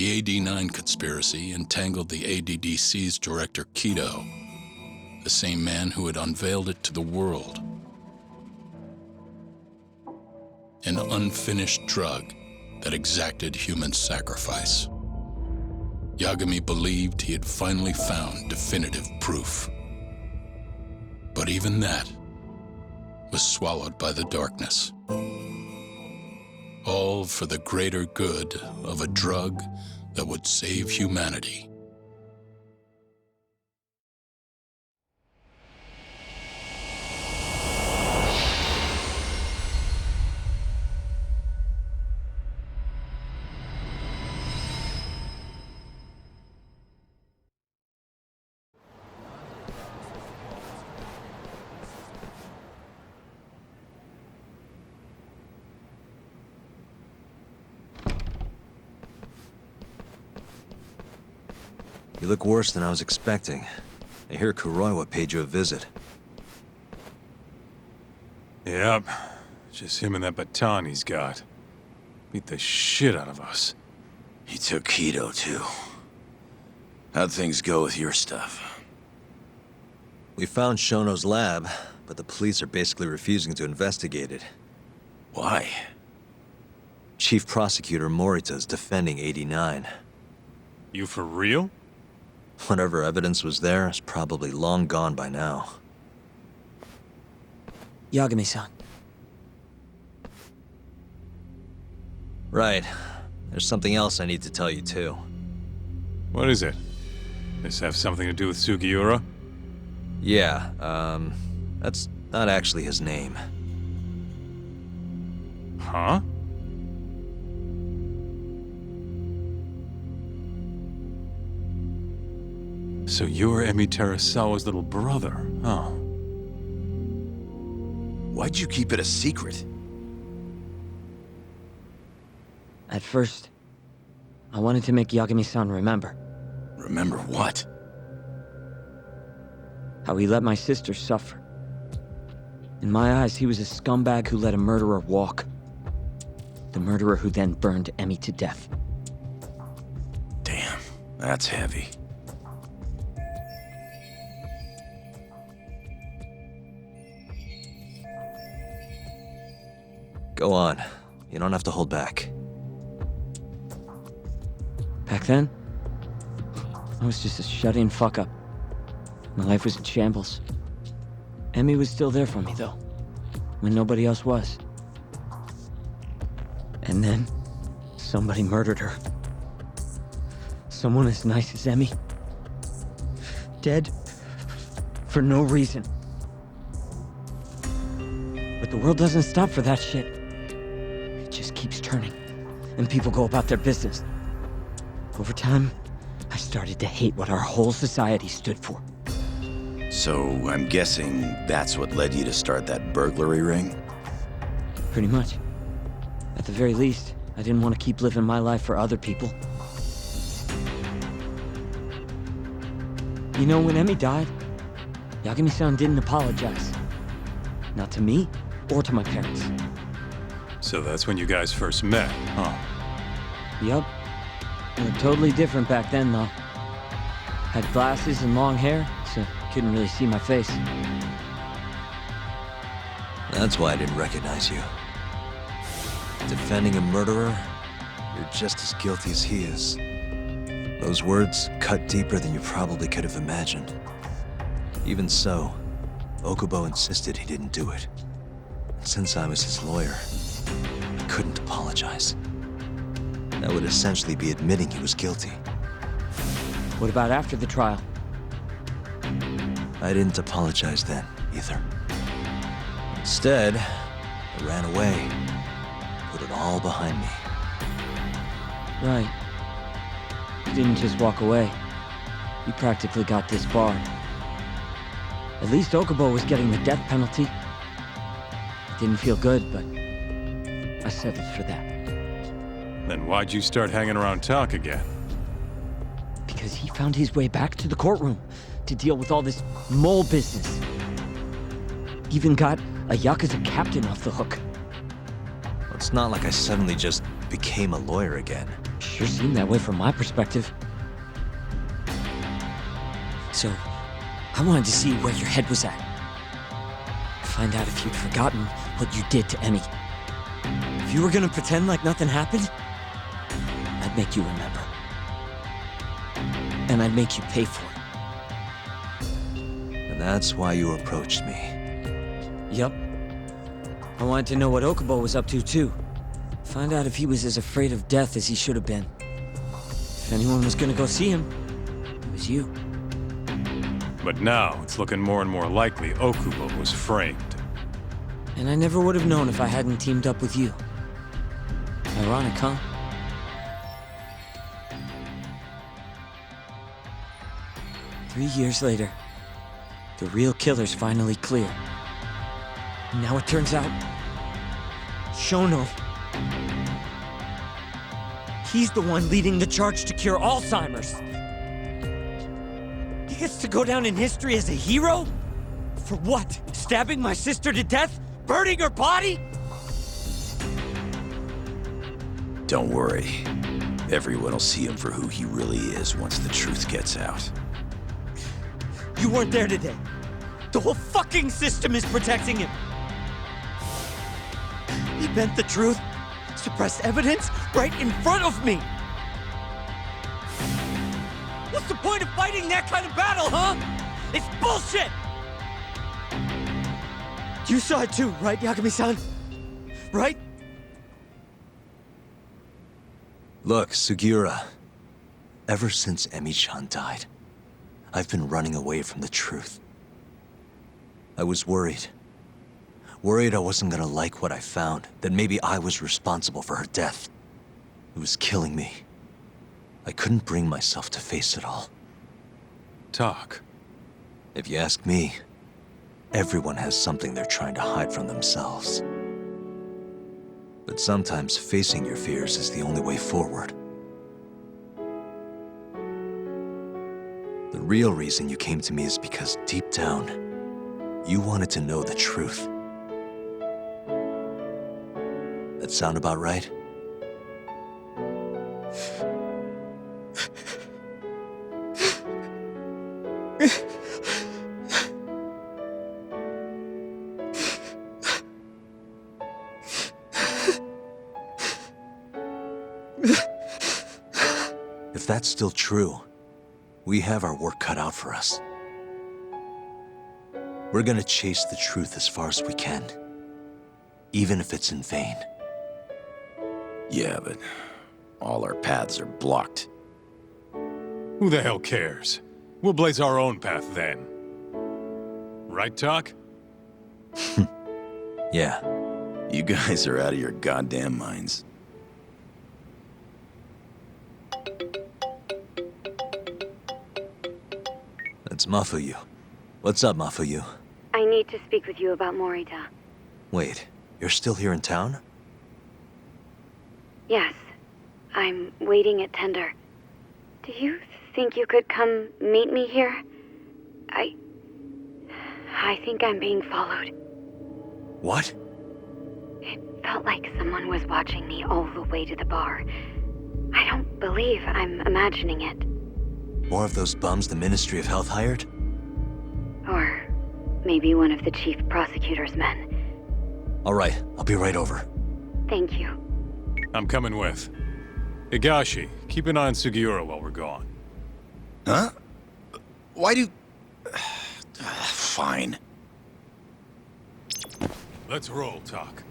The AD-9 conspiracy entangled the ADDC's director Kido, the same man who had unveiled it to the world. An unfinished drug that exacted human sacrifice. Yagami believed he had finally found definitive proof. But even that was swallowed by the darkness. All for the greater good of a drug that would save humanity. You look worse than I was expecting. I hear Kuroiwa paid you a visit. Yep. Just him and that baton he's got. Beat the shit out of us. He took Kido, too. How'd things go with your stuff? We found Shono's lab, but the police are basically refusing to investigate it. Why? Chief Prosecutor Morita's defending AD-9. You for real? Whatever evidence was there is probably long gone by now. Yagami-san. Right. There's something else I need to tell you, too. What is it? This have something to do with Suguira? Yeah, that's not actually his name. Huh? So you're Emi Terasawa's little brother, huh? Why'd you keep it a secret? At first, I wanted to make Yagami-san remember. Remember what? How he let my sister suffer. In my eyes, he was a scumbag who let a murderer walk. The murderer who then burned Emi to death. Damn, that's heavy. Go on. You don't have to hold back. Back then, I was just a shut-in fuck-up. My life was in shambles. Emi was still there for me, though, when nobody else was. And then, somebody murdered her. Someone as nice as Emi. Dead for no reason. But the world doesn't stop for that shit. It just keeps turning, and people go about their business. Over time, I started to hate what our whole society stood for. So, I'm guessing that's what led you to start that burglary ring? Pretty much. At the very least, I didn't want to keep living my life for other people. You know, when Emi died, Yagami-san didn't apologize. Not to me, or to my parents. So that's when you guys first met, huh? Yup. We were totally different back then, though. Had glasses and long hair, so couldn't really see my face. That's why I didn't recognize you. Defending a murderer, you're just as guilty as he is. Those words cut deeper than you probably could have imagined. Even so, Okubo insisted he didn't do it. Since I was his lawyer, I couldn't apologize. That would essentially be admitting he was guilty. What about after the trial? I didn't apologize then, either. Instead, I ran away, put it all behind me. Right. You didn't just walk away. You practically got disbarred. At least Okubo was getting the death penalty. It didn't feel good, but I settled for that. Then why'd you start hanging around talk again? Because he found his way back to the courtroom to deal with all this mole business. Even got a Yakuza captain off the hook. It's not like I suddenly just became a lawyer again. Sure seemed that way from my perspective. So, I wanted to see where your head was at. Find out if you'd forgotten what you did to Emmy. If you were gonna pretend like nothing happened, I'd make you remember. And I'd make you pay for it. And that's why you approached me. Yep. I wanted to know what Okubo was up to, too. Find out if he was as afraid of death as he should have been. If anyone was gonna go see him, it was you. But now, it's looking more and more likely Okubo was framed. And I never would have known if I hadn't teamed up with you. Ironic, huh? Three years later, the real killer's finally clear. And now it turns out, Shono, he's the one leading the charge to cure Alzheimer's. He gets to go down in history as a hero? For what? Stabbing my sister to death? Burning her body? Don't worry. Everyone will see him for who he really is once the truth gets out. You weren't there today. The whole fucking system is protecting him. He bent the truth, suppressed evidence right in front of me. What's the point of fighting that kind of battle, huh? It's bullshit! You saw it too, right, Yagami-san? Right? Look, Suguira. Ever since Emi-chan died, I've been running away from the truth. I was worried. Worried I wasn't gonna like what I found, that maybe I was responsible for her death. It was killing me. I couldn't bring myself to face it all. Talk. If you ask me, everyone has something they're trying to hide from themselves. But sometimes facing your fears is the only way forward. The real reason you came to me is because deep down, you wanted to know the truth. That sound about right? If that's still true, we have our work cut out for us. We're gonna chase the truth as far as we can, even if it's in vain. Yeah, but all our paths are blocked. Who the hell cares? We'll blaze our own path then. Right, Talk? Yeah. You guys are out of your goddamn minds. That's Mafuyu. What's up, Mafuyu? I need to speak with you about Morita. Wait, you're still here in town? Yes. I'm waiting at Tender. Do you think you could come meet me here? I think I'm being followed. What? It felt like someone was watching me all the way to the bar. I don't believe I'm imagining it. More of those bums the Ministry of Health hired? Or maybe one of the chief prosecutor's men. All right, I'll be right over. Thank you. I'm coming with. Higashi, keep an eye on Sugiura while we're gone. Huh? Why do... Fine. Let's roll, Talk.